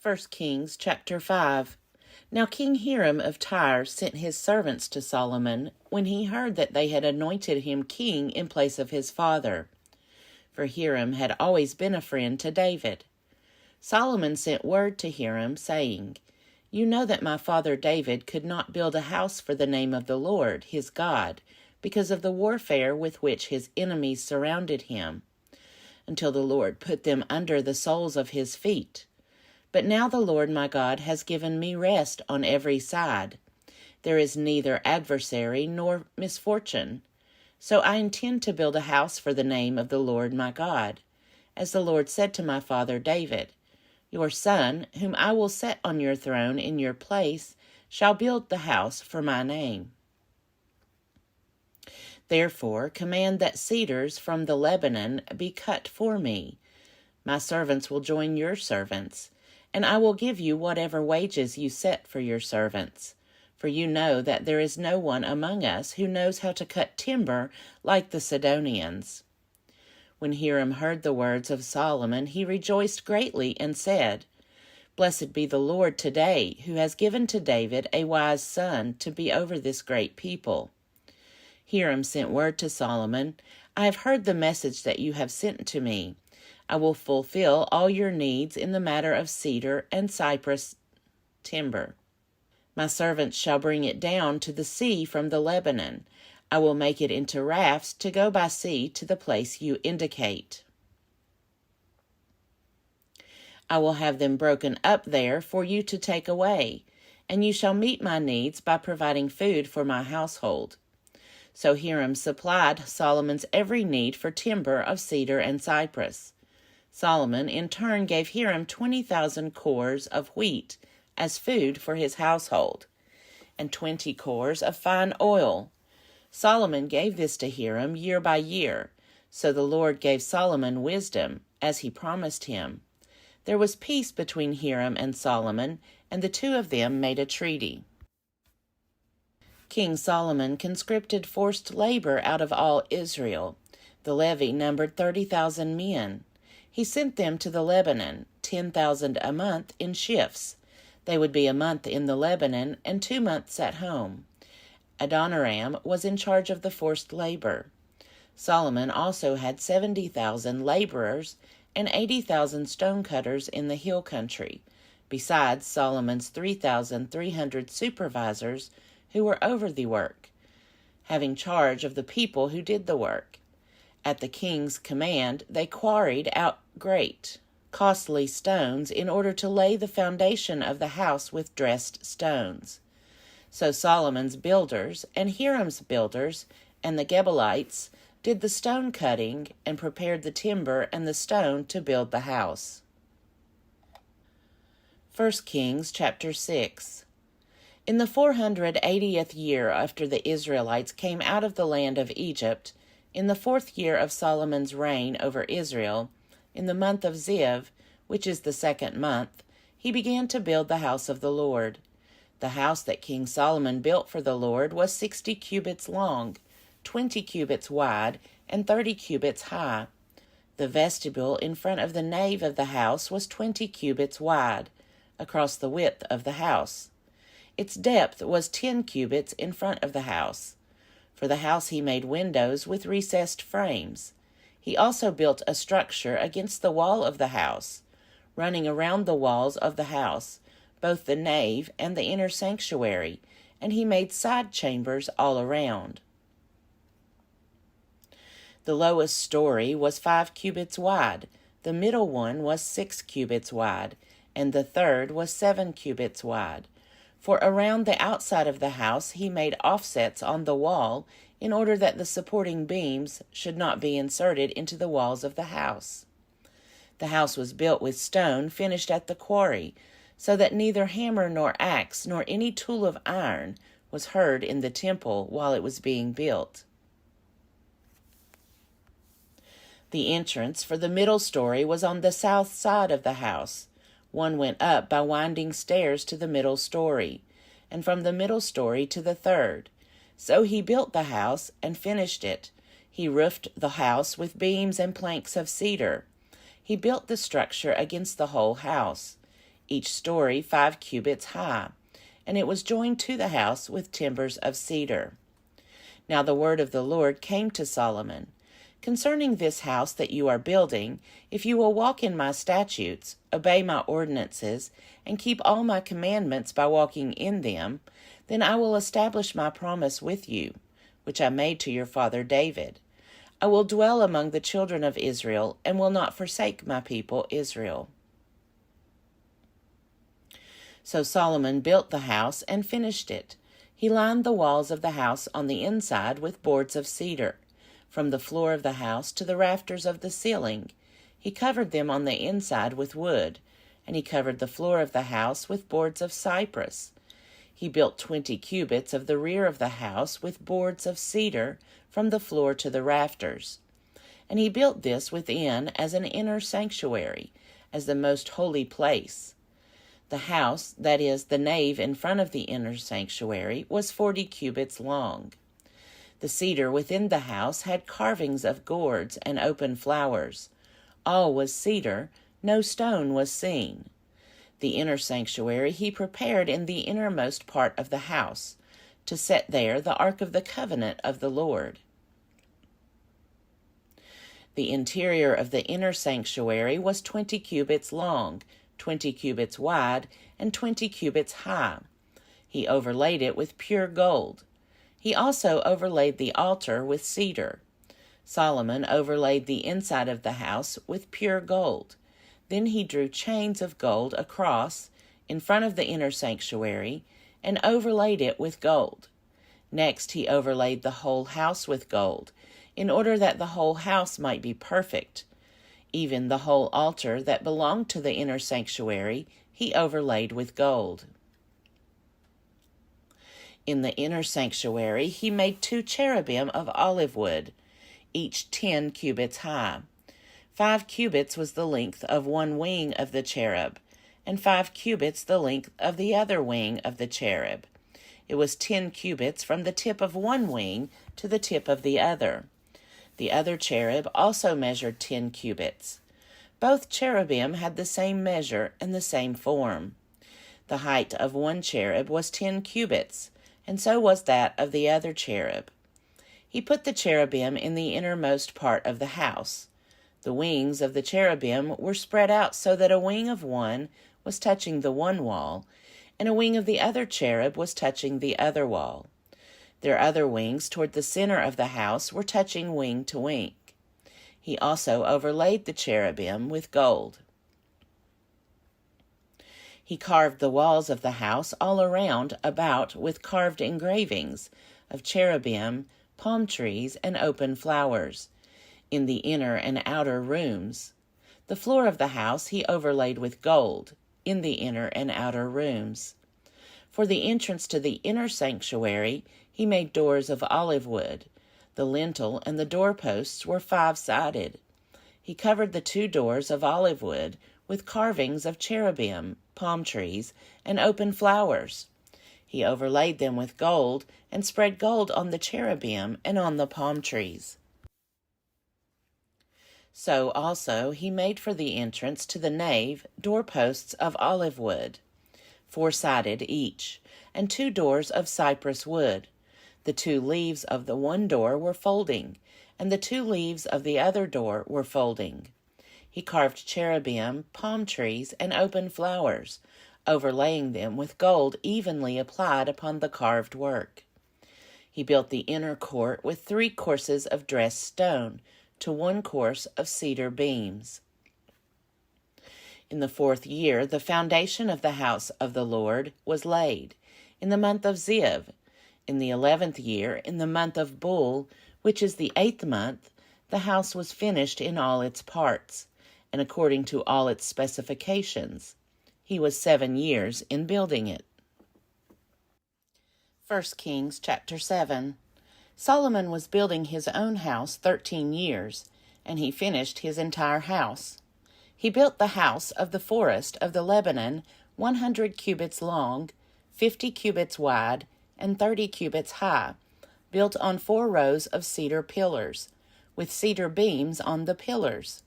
1 Kings chapter 5. Now King Hiram of Tyre sent his servants to Solomon when he heard that they had anointed him king in place of his father. For Hiram had always been a friend to David. Solomon sent word to Hiram, saying, You know that my father David could not build a house for the name of the Lord, his God, because of the warfare with which his enemies surrounded him, until the Lord put them under the soles of his feet. But now the Lord my God has given me rest on every side. There is neither adversary nor misfortune. So I intend to build a house for the name of the Lord my God, as the Lord said to my father David, Your son, whom I will set on your throne in your place, shall build the house for my name. Therefore command that cedars from the Lebanon be cut for me. My servants will join your servants, and I will give you whatever wages you set for your servants. For you know that there is no one among us who knows how to cut timber like the Sidonians. When Hiram heard the words of Solomon, he rejoiced greatly and said, Blessed be the Lord today, who has given to David a wise son to be over this great people. Hiram sent word to Solomon, I have heard the message that you have sent to me. I will fulfill all your needs in the matter of cedar and cypress timber. My servants shall bring it down to the sea from the Lebanon. I will make it into rafts to go by sea to the place you indicate. I will have them broken up there for you to take away, and you shall meet my needs by providing food for my household. So Hiram supplied Solomon's every need for timber of cedar and cypress. Solomon in turn gave Hiram 20,000 cores of wheat as food for his household, and 20 cores of fine oil. Solomon gave this to Hiram year by year, so the Lord gave Solomon wisdom, as he promised him. There was peace between Hiram and Solomon, and the two of them made a treaty. King Solomon conscripted forced labor out of all Israel. The levy numbered 30,000 men. He sent them to the Lebanon, 10,000 a month in shifts. They would be a month in the Lebanon and 2 months at home. Adoniram was in charge of the forced labor. Solomon also had 70,000 laborers and 80,000 stonecutters in the hill country, besides Solomon's 3,300 supervisors who were over the work, having charge of the people who did the work. At the king's command, they quarried out great, costly stones in order to lay the foundation of the house with dressed stones. So Solomon's builders and Hiram's builders and the Gebalites did the stone cutting and prepared the timber and the stone to build the house. 1 Kings chapter 6. In the 480th year after the Israelites came out of the land of Egypt, in the 4th year of Solomon's reign over Israel, in the month of Ziv, which is the 2nd month, he began to build the house of the Lord. The house that King Solomon built for the Lord was 60 cubits long, 20 cubits wide, and 30 cubits high. The vestibule in front of the nave of the house was 20 cubits wide, across the width of the house. Its depth was 10 cubits in front of the house. For the house he made windows with recessed frames. He also built a structure against the wall of the house, running around the walls of the house, both the nave and the inner sanctuary, and he made side chambers all around. The lowest story was 5 cubits wide, the middle one was 6 cubits wide, and the third was 7 cubits wide. For around the outside of the house he made offsets on the wall in order that the supporting beams should not be inserted into the walls of the house. The house was built with stone finished at the quarry, so that neither hammer nor axe nor any tool of iron was heard in the temple while it was being built. The entrance for the middle story was on the south side of the house. One went up by winding stairs to the middle story, and from the middle story to the third. So he built the house and finished it. He roofed the house with beams and planks of cedar. He built the structure against the whole house. each story 5 cubits high, and it was joined to the house with timbers of cedar. Now the word of the Lord came to Solomon, Concerning this house that you are building, if you will walk in my statutes, obey my ordinances, and keep all my commandments by walking in them, then I will establish my promise with you, which I made to your father David. I will dwell among the children of Israel, and will not forsake my people Israel. So Solomon built the house and finished it. He lined the walls of the house on the inside with boards of cedar, from the floor of the house to the rafters of the ceiling. He covered them on the inside with wood, and he covered the floor of the house with boards of cypress. He built 20 cubits of the rear of the house with boards of cedar from the floor to the rafters. And he built this within as an inner sanctuary, as the most holy place. The house, that is, the nave in front of the inner sanctuary, was 40 cubits long. The cedar within the house had carvings of gourds and open flowers. All was cedar, no stone was seen. The inner sanctuary he prepared in the innermost part of the house, to set there the ark of the covenant of the Lord. The interior of the inner sanctuary was 20 cubits long, 20 cubits wide, and 20 cubits high. He overlaid it with pure gold. He also overlaid the altar with cedar. Solomon overlaid the inside of the house with pure gold. Then he drew chains of gold across, in front of the inner sanctuary, and overlaid it with gold. Next he overlaid the whole house with gold, in order that the whole house might be perfect. Even the whole altar that belonged to the inner sanctuary he overlaid with gold. In the inner sanctuary he made 2 cherubim of olive wood, each 10 cubits high. 5 cubits was the length of one wing of the cherub, and 5 cubits the length of the other wing of the cherub. It was 10 cubits from the tip of one wing to the tip of the other. The other cherub also measured 10 cubits. Both cherubim had the same measure and the same form. The height of one cherub was 10 cubits, and so was that of the other cherub. He put the cherubim in the innermost part of the house. The wings of the cherubim were spread out so that a wing of one was touching the one wall, and a wing of the other cherub was touching the other wall. Their other wings toward the center of the house were touching wing to wing. He also overlaid the cherubim with gold. He carved the walls of the house all around about with carved engravings of cherubim, palm trees, and open flowers, in the inner and outer rooms. The floor of the house he overlaid with gold, in the inner and outer rooms. For the entrance to the inner sanctuary he made doors of olive wood. The lintel and the doorposts were 5-sided. He covered the 2 doors of olive wood with carvings of cherubim, palm trees, and open flowers. He overlaid them with gold and spread gold on the cherubim and on the palm trees. So also he made for the entrance to the nave doorposts of olive wood, 4-sided each, and 2 doors of cypress wood. The 2 leaves of the one door were folding, and the 2 leaves of the other door were folding. He carved cherubim, palm trees, and open flowers, overlaying them with gold evenly applied upon the carved work. He built the inner court with 3 courses of dressed stone to 1 course of cedar beams. In the 4th year, the foundation of the house of the Lord was laid, in the month of Ziv. In the 11th year, in the month of Bul, which is the 8th month, the house was finished in all its parts, and according to all its specifications. He was 7 years in building it. 1 Kings chapter 7. Solomon was building his own house 13 years, and he finished his entire house. He built the house of the forest of the Lebanon 100 cubits long, 50 cubits wide, and 30 cubits high, built on 4 rows of cedar pillars, with cedar beams on the pillars.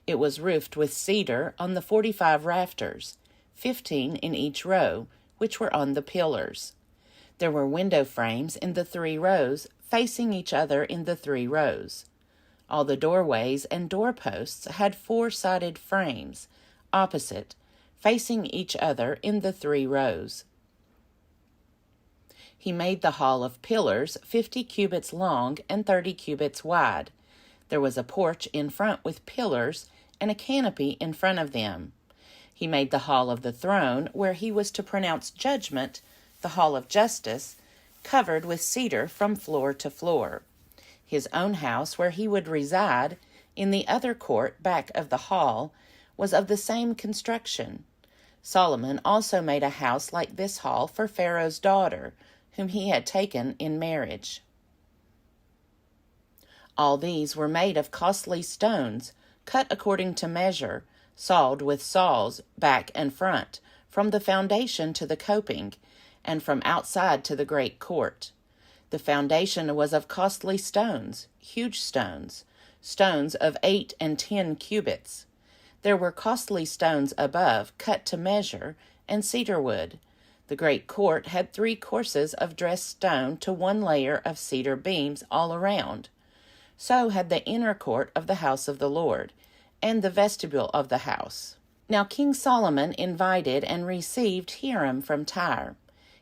It was roofed with cedar on the 45 rafters, 15 in each row, which were on the pillars. There were window frames in the 3 rows, facing each other in the 3 rows. All the doorways and doorposts had 4-sided frames, opposite, facing each other in the 3 rows. He made the hall of pillars 50 cubits long and 30 cubits wide. There was a porch in front with pillars and a canopy in front of them. He made the hall of the throne, where he was to pronounce judgment, the hall of justice, covered with cedar from floor to floor. His own house, where he would reside, in the other court back of the hall, was of the same construction. Solomon also made a house like this hall for Pharaoh's daughter, whom he had taken in marriage. All these were made of costly stones, cut according to measure, sawed with saws, back and front, from the foundation to the coping, and from outside to the great court. The foundation was of costly stones, huge stones, stones of 8 and 10 cubits. There were costly stones above, cut to measure, and cedar wood. The great court had 3 courses of dressed stone to 1 layer of cedar beams all around. So had the inner court of the house of the Lord, and the vestibule of the house. Now King Solomon invited and received Hiram from Tyre.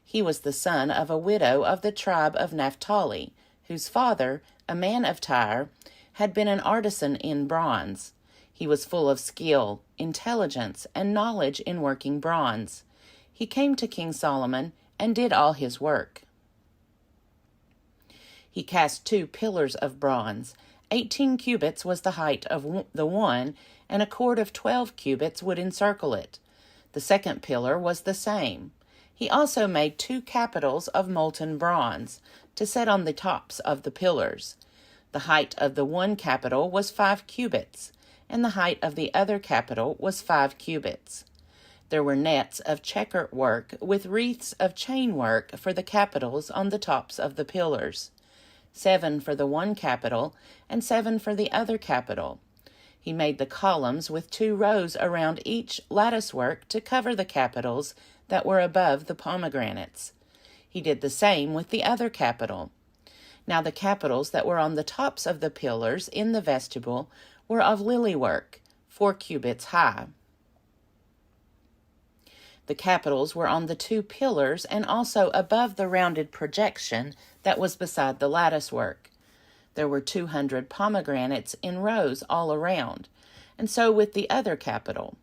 He was the son of a widow of the tribe of Naphtali, whose father, a man of Tyre, had been an artisan in bronze. He was full of skill, intelligence, and knowledge in working bronze. He came to King Solomon and did all his work. He cast 2 pillars of bronze. 18 cubits was the height of the one, and a cord of 12 cubits would encircle it. The second pillar was the same. He also made 2 capitals of molten bronze, to set on the tops of the pillars. The height of the one capital was 5 cubits, and the height of the other capital was 5 cubits. There were nets of checker work with wreaths of chain work for the capitals on the tops of the pillars. 7 for the one capital, and 7 for the other capital. He made the columns with 2 rows around each lattice work to cover the capitals that were above the pomegranates. He did the same with the other capital. Now the capitals that were on the tops of the pillars in the vestibule were of lily work, 4 cubits high. The capitals were on the 2 pillars and also above the rounded projection that was beside the lattice work. There were 200 pomegranates in rows all around, and so with the other capital.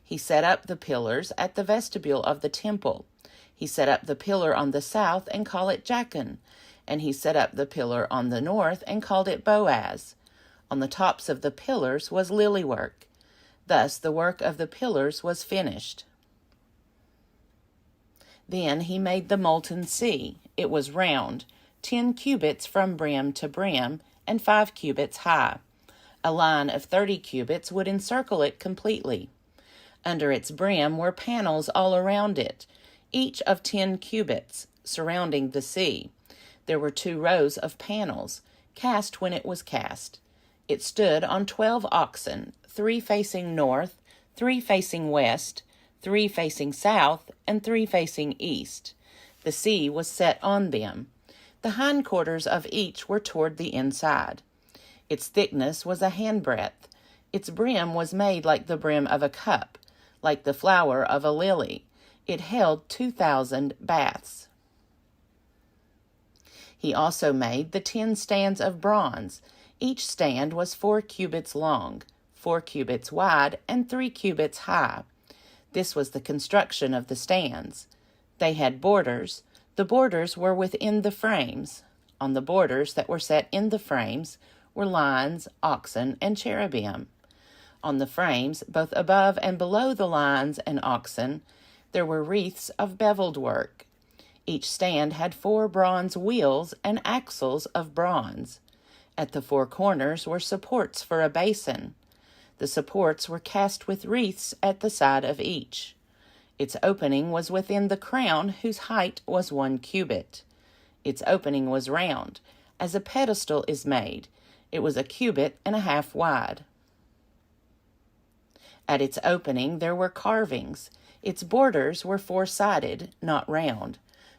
He set up the pillars at the vestibule of the temple. He set up the pillar on the south and called it Jachin, and he set up the pillar on the north and called it Boaz. On the tops of the pillars was lily work. Thus the work of the pillars was finished. Then he made the molten sea. It was round, 10 cubits from brim to brim, and 5 cubits high. A line of 30 cubits would encircle it completely. Under its brim were panels all around it, each of 10 cubits, surrounding the sea. There were 2 rows of panels, cast when it was cast. It stood on 12 oxen, 3 facing north, 3 facing west, 3 facing south, and 3 facing east. The sea was set on them. The hindquarters of each were toward the inside. Its thickness was a handbreadth. Its brim was made like the brim of a cup, like the flower of a lily. It held 2,000 baths. He also made the 10 stands of bronze. Each stand was 4 cubits long, 4 cubits wide, and 3 cubits high. This was the construction of the stands. They had borders. The borders were within the frames. On the borders that were set in the frames were lions, oxen, and cherubim. On the frames, both above and below the lions and oxen, there were wreaths of beveled work. Each stand had 4 bronze wheels and axles of bronze. At the 4 corners were supports for a basin. The supports were cast with wreaths at the side of each. Its opening was within the crown, whose height was 1 cubit. Its opening was round, as a pedestal is made. It was 1.5 cubits wide. At its opening there were carvings. Its borders were four-sided, not round.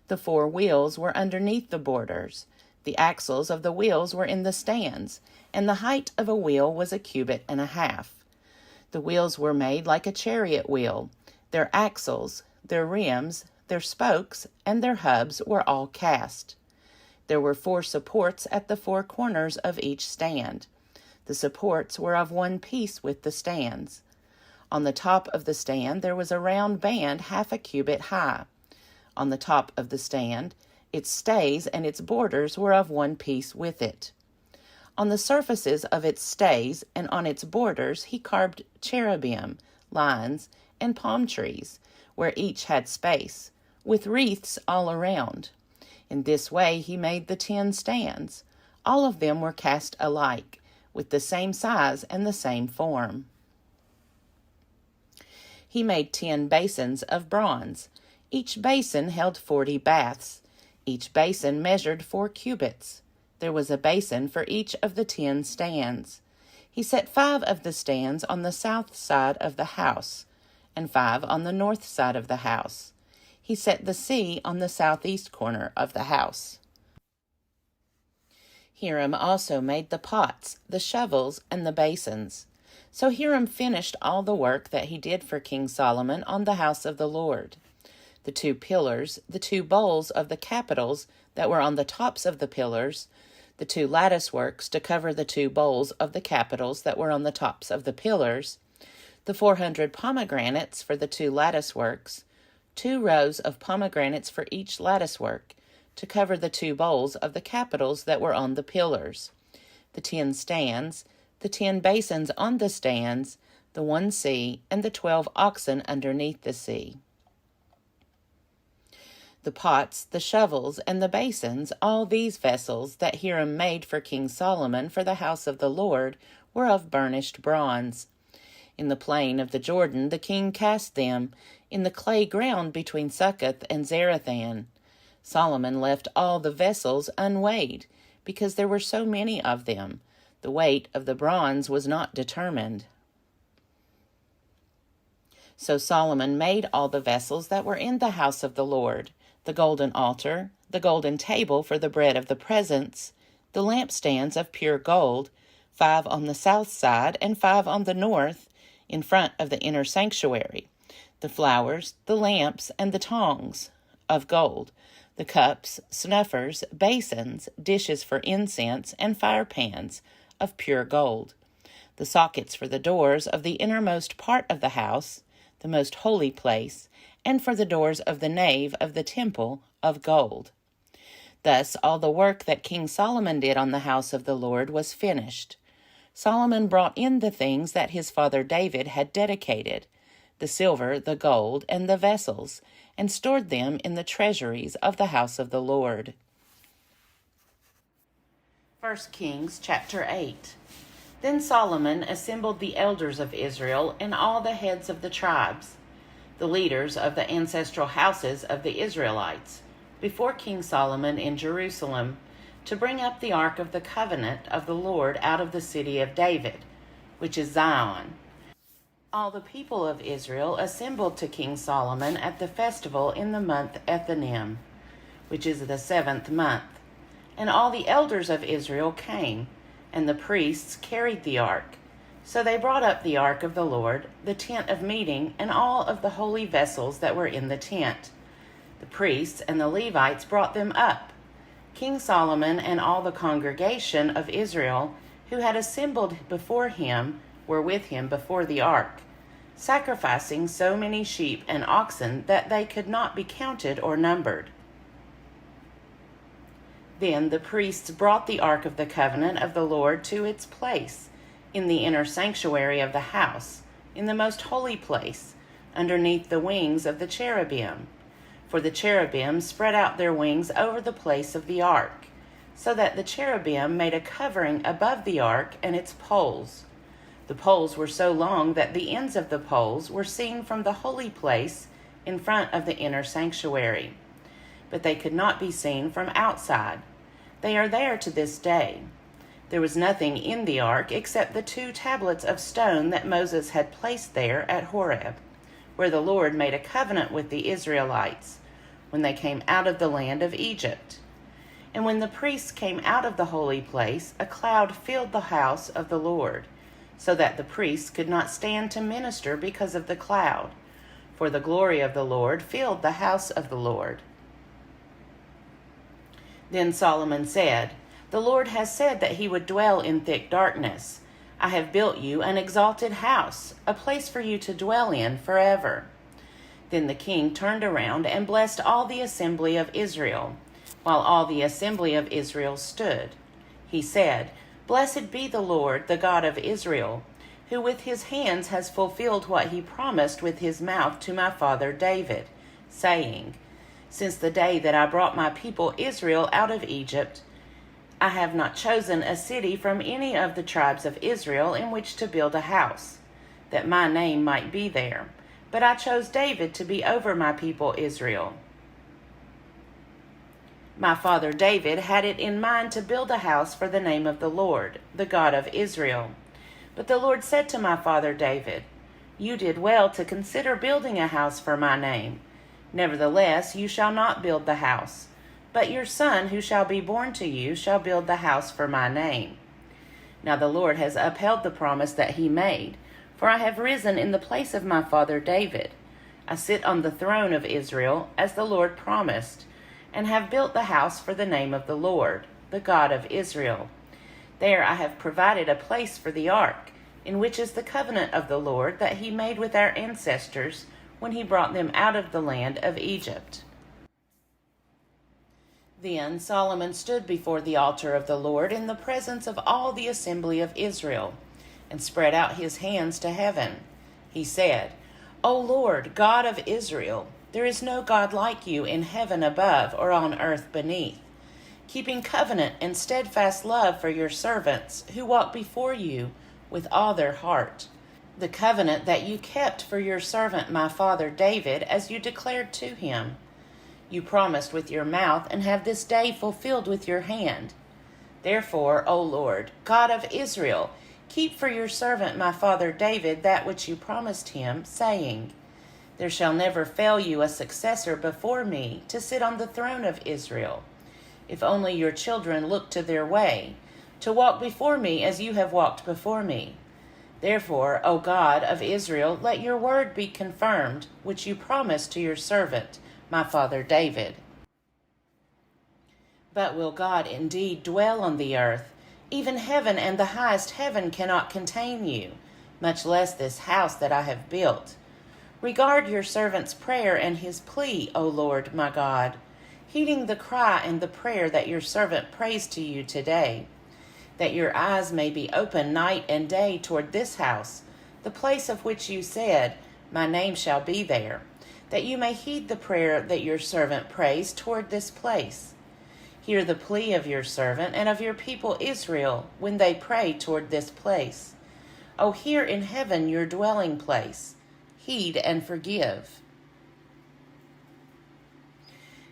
The four wheels were underneath the borders. The axles of the wheels were in the stands, and the height of a wheel was 1.5 cubits. The wheels were made like a chariot wheel. Their axles, their rims, their spokes, and their hubs were all cast. There were 4 supports at the 4 corners of each stand. The supports were of one piece with the stands. On the top of the stand there was a round band 1/2 cubit high. On the top of the stand, its stays and its borders were of one piece with it. On the surfaces of its stays and on its borders he carved cherubim, lions, and palm trees, where each had space, with wreaths all around. In this way he made the 10 stands. All of them were cast alike, with the same size and the same form. He made 10 basins of bronze. Each basin held 40 baths. Each basin measured 4 cubits. There was a basin for each of the 10 stands. He set 5 of the stands on the south side of the house, and 5 on the north side of the house. He set the sea on the southeast corner of the house. Hiram also made the pots, the shovels, and the basins. So Hiram finished all the work that he did for King Solomon on the house of the Lord. The 2 pillars, the 2 bowls of the capitals that were on the tops of the pillars, the 2 lattice works to cover the 2 bowls of the capitals that were on the tops of the pillars, the 400 pomegranates for the 2 lattice works, 2 rows of pomegranates for each lattice work, to cover the 2 bowls of the capitals that were on the pillars, the 10 stands, the 10 basins on the stands, the 1 sea, and the 12 oxen underneath the sea. The pots, the shovels, and the basins, all these vessels that Hiram made for King Solomon for the house of the Lord, were of burnished bronze. In the plain of the Jordan the king cast them, in the clay ground between Succoth and Zarethan. Solomon left all the vessels unweighed, because there were so many of them. The weight of the bronze was not determined. So Solomon made all the vessels that were in the house of the Lord, the golden altar, the golden table for the bread of the presence, the lampstands of pure gold, 5 on the south side and 5 on the north, in front of the inner sanctuary, the flowers, the lamps, and the tongs of gold, the cups, snuffers, basins, dishes for incense, and fire pans of pure gold, the sockets for the doors of the innermost part of the house, the most holy place, and for the doors of the nave of the temple of gold. Thus all the work that King Solomon did on the house of the Lord was finished. Solomon brought in the things that his father David had dedicated, the silver, the gold, and the vessels, and stored them in the treasuries of the house of the Lord. 1 Kings chapter 8. Then Solomon assembled the elders of Israel and all the heads of the tribes, the leaders of the ancestral houses of the Israelites, before King Solomon in Jerusalem, to bring up the ark of the covenant of the Lord out of the city of David, which is Zion. All the people of Israel assembled to King Solomon at the festival in the month Ethanim, which is the 7th month. And all the elders of Israel came, and the priests carried the ark. So they brought up the ark of the Lord, the tent of meeting, and all of the holy vessels that were in the tent. The priests and the Levites brought them up. King Solomon and all the congregation of Israel who had assembled before him were with him before the ark, sacrificing so many sheep and oxen that they could not be counted or numbered. Then the priests brought the ark of the covenant of the Lord to its place, in the inner sanctuary of the house, in the most holy place, underneath the wings of the cherubim. For the cherubim spread out their wings over the place of the ark, so that the cherubim made a covering above the ark and its poles. The poles were so long that the ends of the poles were seen from the holy place in front of the inner sanctuary, but they could not be seen from outside. They are there to this day. There was nothing in the ark except the 2 tablets of stone that Moses had placed there at Horeb, where the Lord made a covenant with the Israelites when they came out of the land of Egypt. And when the priests came out of the holy place, a cloud filled the house of the Lord, so that the priests could not stand to minister because of the cloud, for the glory of the Lord filled the house of the Lord. Then Solomon said, "The Lord has said that he would dwell in thick darkness. I have built you an exalted house, a place for you to dwell in forever." Then the king turned around and blessed all the assembly of Israel, while all the assembly of Israel stood. He said, "Blessed be the Lord, the God of Israel, who with his hands has fulfilled what he promised with his mouth to my father David, saying, Since the day that I brought my people Israel out of Egypt, I have not chosen a city from any of the tribes of Israel in which to build a house, that my name might be there. But I chose David to be over my people Israel. My father David had it in mind to build a house for the name of the Lord, the God of Israel. But the Lord said to my father David, You did well to consider building a house for my name. Nevertheless, you shall not build the house, but your son who shall be born to you shall build the house for my name. Now the Lord has upheld the promise that he made, for I have risen in the place of my father David. I sit on the throne of Israel, as the Lord promised, and have built the house for the name of the Lord, the God of Israel. There I have provided a place for the ark, in which is the covenant of the Lord that he made with our ancestors when he brought them out of the land of Egypt. Then Solomon stood before the altar of the Lord in the presence of all the assembly of Israel, and spread out his hands to heaven. He said, O Lord, God of Israel, there is no God like you in heaven above or on earth beneath, keeping covenant and steadfast love for your servants who walk before you with all their heart. The covenant that you kept for your servant my father David, as you declared to him. You promised with your mouth and have this day fulfilled with your hand. Therefore, O Lord, God of Israel, keep for your servant my father David that which you promised him, saying, There shall never fail you a successor before me to sit on the throne of Israel, if only your children look to their way, to walk before me as you have walked before me. Therefore, O God of Israel, let your word be confirmed, which you promised to your servant, my father David. But will God indeed dwell on the earth? Even heaven and the highest heaven cannot contain you, much less this house that I have built. Regard your servant's prayer and his plea, O Lord my God, heeding the cry and the prayer that your servant prays to you today, that your eyes may be open night and day toward this house, the place of which you said, My name shall be there, that you may heed the prayer that your servant prays toward this place. Hear the plea of your servant and of your people Israel when they pray toward this place. O hear in heaven your dwelling place. Heed and forgive.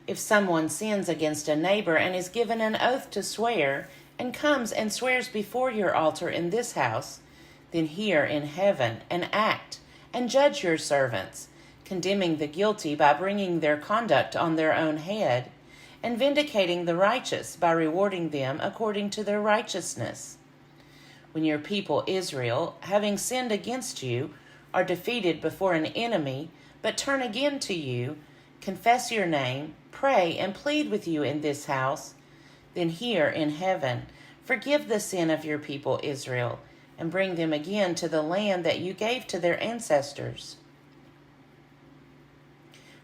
If someone sins against a neighbor and is given an oath to swear, and comes and swears before your altar in this house, then hear in heaven and act, and judge your servants, condemning the guilty by bringing their conduct on their own head, and vindicating the righteous by rewarding them according to their righteousness. When your people Israel, having sinned against you, are defeated before an enemy, but turn again to you, confess your name, pray and plead with you in this house, then hear in heaven, forgive the sin of your people Israel, and bring them again to the land that you gave to their ancestors.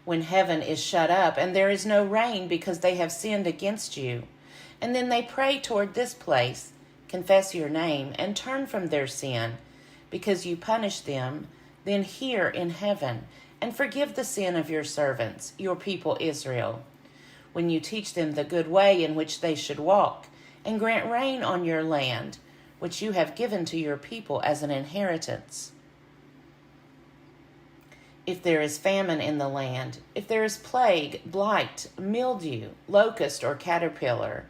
When heaven is shut up and there is no rain because they have sinned against you, and then they pray toward this place, confess your name, and turn from their sin, because you punish them, then hear in heaven, and forgive the sin of your servants, your people Israel, when you teach them the good way in which they should walk, and grant rain on your land, which you have given to your people as an inheritance. If there is famine in the land, if there is plague, blight, mildew, locust, or caterpillar,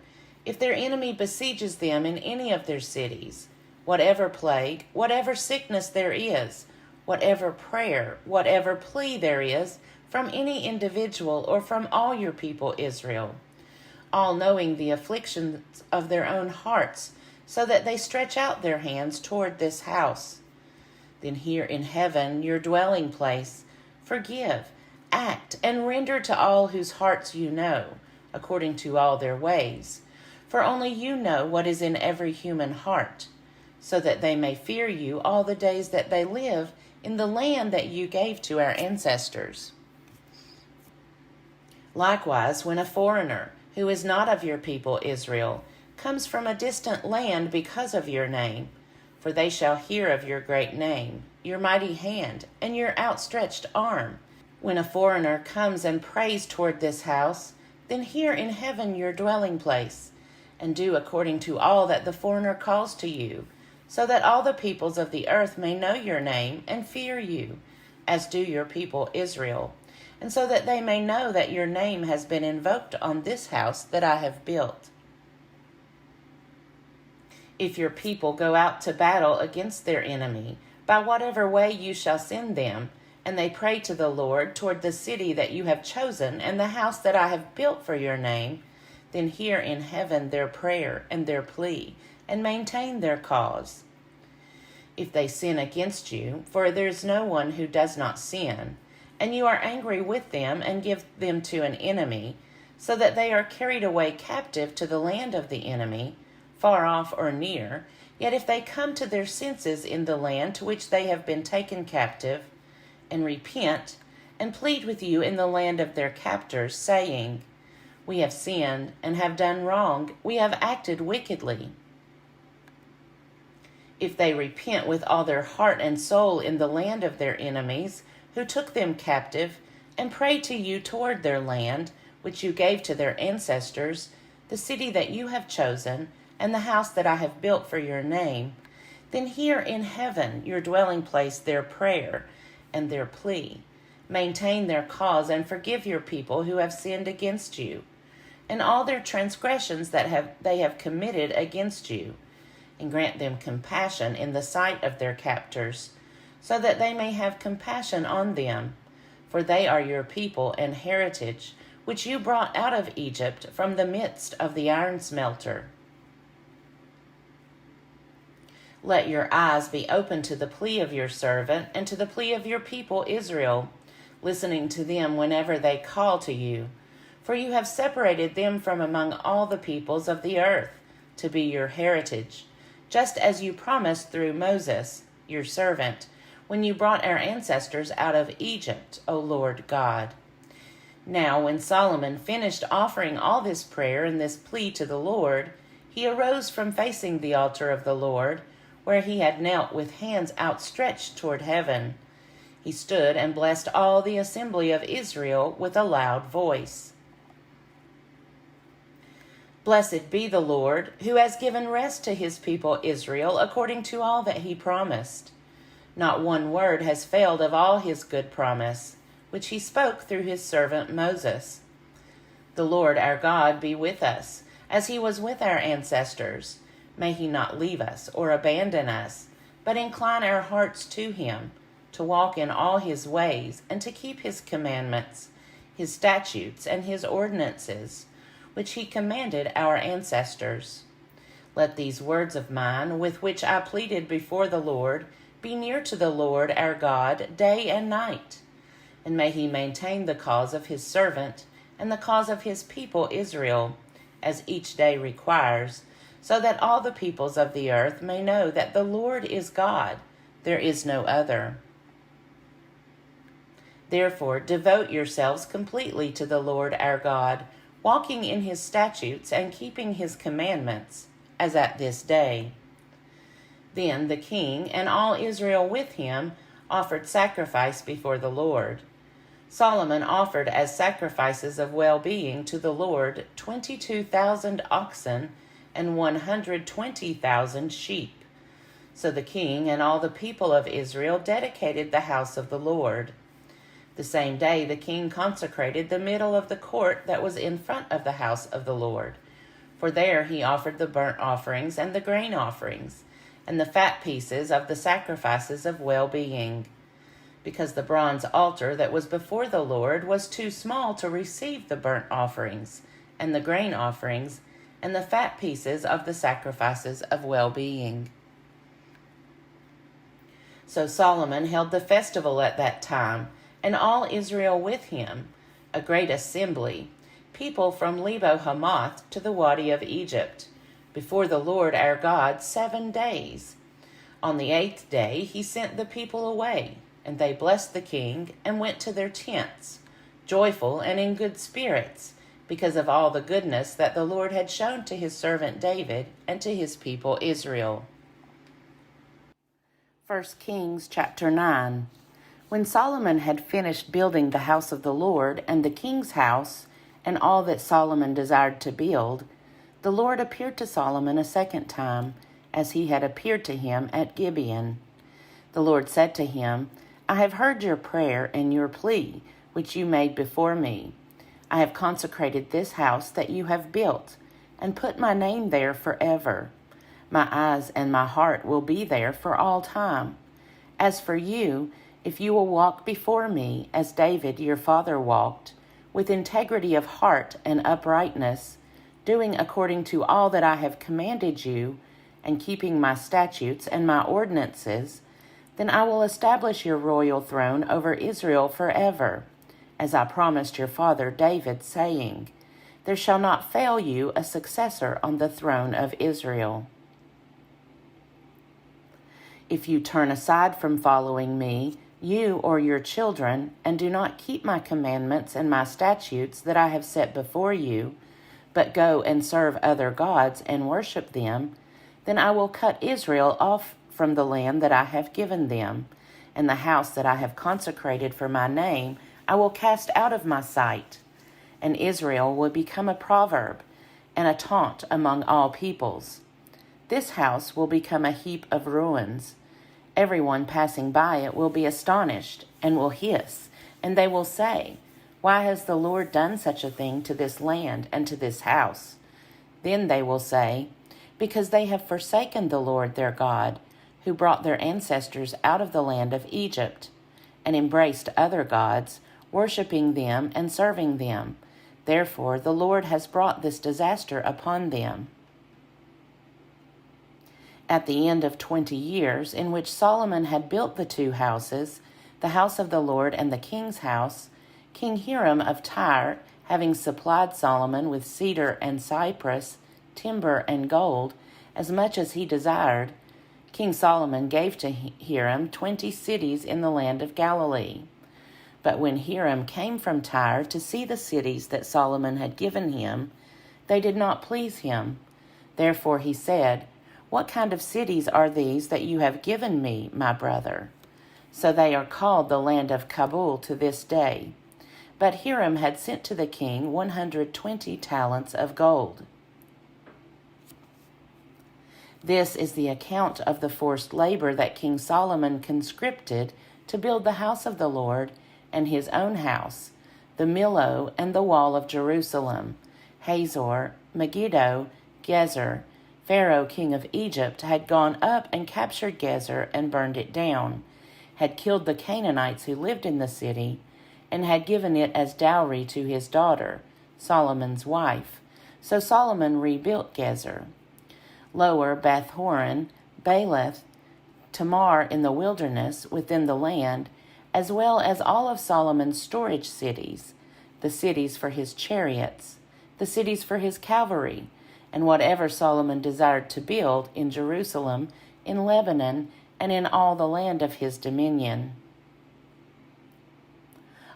if their enemy besieges them in any of their cities, whatever plague, whatever sickness there is, whatever prayer, whatever plea there is from any individual or from all your people Israel, all knowing the afflictions of their own hearts, so that they stretch out their hands toward this house. Then here in heaven, your dwelling place, forgive, act, and render to all whose hearts you know, according to all their ways. For only you know what is in every human heart, so that they may fear you all the days that they live in the land that you gave to our ancestors. Likewise, when a foreigner, who is not of your people Israel, comes from a distant land because of your name, for they shall hear of your great name, your mighty hand, and your outstretched arm. When a foreigner comes and prays toward this house, then hear in heaven your dwelling place, and do according to all that the foreigner calls to you, so that all the peoples of the earth may know your name and fear you, as do your people Israel, and so that they may know that your name has been invoked on this house that I have built. If your people go out to battle against their enemy, by whatever way you shall send them, and they pray to the Lord toward the city that you have chosen and the house that I have built for your name, then hear in heaven their prayer and their plea, and maintain their cause. If they sin against you, for there is no one who does not sin, and you are angry with them and give them to an enemy, so that they are carried away captive to the land of the enemy, far off or near, yet if they come to their senses in the land to which they have been taken captive, and repent, and plead with you in the land of their captors, saying, We have sinned and have done wrong, we have acted wickedly. If they repent with all their heart and soul in the land of their enemies, who took them captive, and pray to you toward their land, which you gave to their ancestors, the city that you have chosen, and the house that I have built for your name, then hear in heaven your dwelling place their prayer and their plea. Maintain their cause and forgive your people who have sinned against you, and all their transgressions that they have committed against you, and grant them compassion in the sight of their captors, so that they may have compassion on them, for they are your people and heritage, which you brought out of Egypt from the midst of the iron smelter. Let your eyes be open to the plea of your servant and to the plea of your people Israel, listening to them whenever they call to you. For you have separated them from among all the peoples of the earth to be your heritage, just as you promised through Moses, your servant, when you brought our ancestors out of Egypt, O Lord God. Now, when Solomon finished offering all this prayer and this plea to the Lord, he arose from facing the altar of the Lord, where he had knelt with hands outstretched toward heaven. He stood and blessed all the assembly of Israel with a loud voice. Blessed be the Lord, who has given rest to his people Israel according to all that he promised. Not one word has failed of all his good promise, which he spoke through his servant Moses. The Lord our God be with us, as he was with our ancestors. May he not leave us or abandon us, but incline our hearts to him, to walk in all his ways, and to keep his commandments, his statutes, and his ordinances, which he commanded our ancestors. Let these words of mine, with which I pleaded before the Lord, be near to the Lord our God day and night. And may he maintain the cause of his servant and the cause of his people Israel, as each day requires, so that all the peoples of the earth may know that the Lord is God, there is no other. Therefore, devote yourselves completely to the Lord our God, walking in his statutes and keeping his commandments, as at this day. Then the king and all Israel with him offered sacrifice before the Lord. Solomon offered as sacrifices of well-being to the Lord 22,000 oxen and 120,000 sheep. So the king and all the people of Israel dedicated the house of the Lord. The same day the king consecrated the middle of the court that was in front of the house of the Lord, for there he offered the burnt offerings and the grain offerings, and the fat pieces of the sacrifices of well-being. because the bronze altar that was before the Lord was too small to receive the burnt offerings, and the grain offerings, and the fat pieces of the sacrifices of well-being. So Solomon held the festival at that time, and all Israel with him, a great assembly, people from Lebo Hamath to the Wadi of Egypt, before the Lord our God 7 days. On the 8th day he sent the people away, and they blessed the king and went to their tents, joyful and in good spirits, because of all the goodness that the Lord had shown to his servant David and to his people Israel. 1 Kings chapter 9. When Solomon had finished building the house of the Lord and the king's house, and all that Solomon desired to build, the Lord appeared to Solomon a second time, as he had appeared to him at Gibeon. The Lord said to him, I have heard your prayer and your plea, which you made before me. I have consecrated this house that you have built, and put my name there forever. My eyes and my heart will be there for all time. As for you, if you will walk before me as David your father walked, with integrity of heart and uprightness, doing according to all that I have commanded you, and keeping my statutes and my ordinances, then I will establish your royal throne over Israel forever, as I promised your father David, saying, There shall not fail you a successor on the throne of Israel. If you turn aside from following me, you or your children, and do not keep my commandments and my statutes that I have set before you, but go and serve other gods and worship them, then I will cut Israel off from the land that I have given them, and the house that I have consecrated for my name I will cast out of my sight. And Israel will become a proverb and a taunt among all peoples. This house will become a heap of ruins. Everyone passing by it will be astonished and will hiss, and they will say, Why has the Lord done such a thing to this land and to this house? Then they will say, Because they have forsaken the Lord their God, who brought their ancestors out of the land of Egypt, and embraced other gods, worshiping them and serving them. Therefore the Lord has brought this disaster upon them. At the end of 20 years, in which Solomon had built the 2 houses, the house of the Lord and the king's house, King Hiram of Tyre, having supplied Solomon with cedar and cypress, timber and gold, as much as he desired, King Solomon gave to Hiram 20 cities in the land of Galilee. But when Hiram came from Tyre to see the cities that Solomon had given him, they did not please him. Therefore he said, What kind of cities are these that you have given me, my brother? So they are called the land of Kabul to this day. But Hiram had sent to the king 120 talents of gold. This is the account of the forced labor that King Solomon conscripted to build the house of the Lord and his own house, the Millo and the wall of Jerusalem, Hazor, Megiddo, Gezer. Pharaoh, king of Egypt, had gone up and captured Gezer and burned it down, had killed the Canaanites who lived in the city, and had given it as dowry to his daughter, Solomon's wife. So Solomon rebuilt Gezer. Lower Beth-horon, Baalath, Tamar in the wilderness within the land, as well as all of Solomon's storage cities, the cities for his chariots, the cities for his cavalry, and whatever Solomon desired to build in Jerusalem, in Lebanon, and in all the land of his dominion.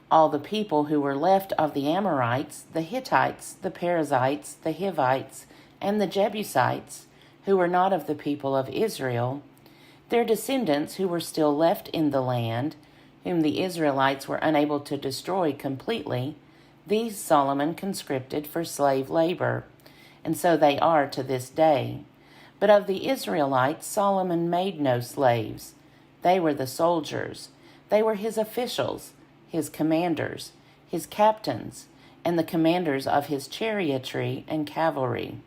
All the people who were left of the Amorites, the Hittites, the Perizzites, the Hivites, and the Jebusites, who were not of the people of Israel, their descendants who were still left in the land, whom the Israelites were unable to destroy completely, these Solomon conscripted for slave labor, and so they are to this day. But of the Israelites Solomon made no slaves. They were the soldiers. They were his officials, his commanders, his captains, and the commanders of his chariotry and cavalry.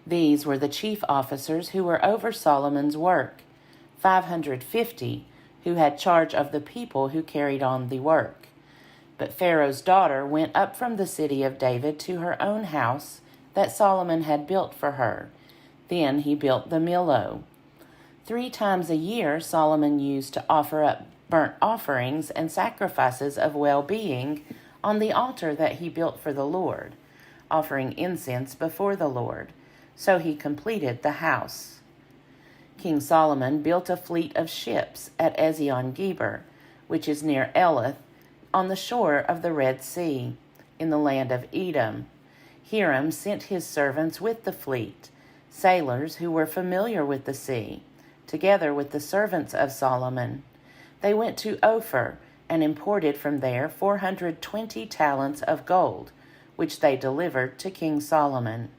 These were the chief officers who were over Solomon's work. 550, who had charge of the people who carried on the work. But Pharaoh's daughter went up from the city of David to her own house that Solomon had built for her. Then he built the Millo. 3 times a year Solomon used to offer up burnt offerings and sacrifices of well-being on the altar that he built for the Lord, offering incense before the Lord. So he completed the house. King Solomon built a fleet of ships at Ezion-Geber, which is near Elath, on the shore of the Red Sea, in the land of Edom. Hiram sent his servants with the fleet, sailors who were familiar with the sea, together with the servants of Solomon. They went to Ophir and imported from there 420 talents of gold, which they delivered to King Solomon.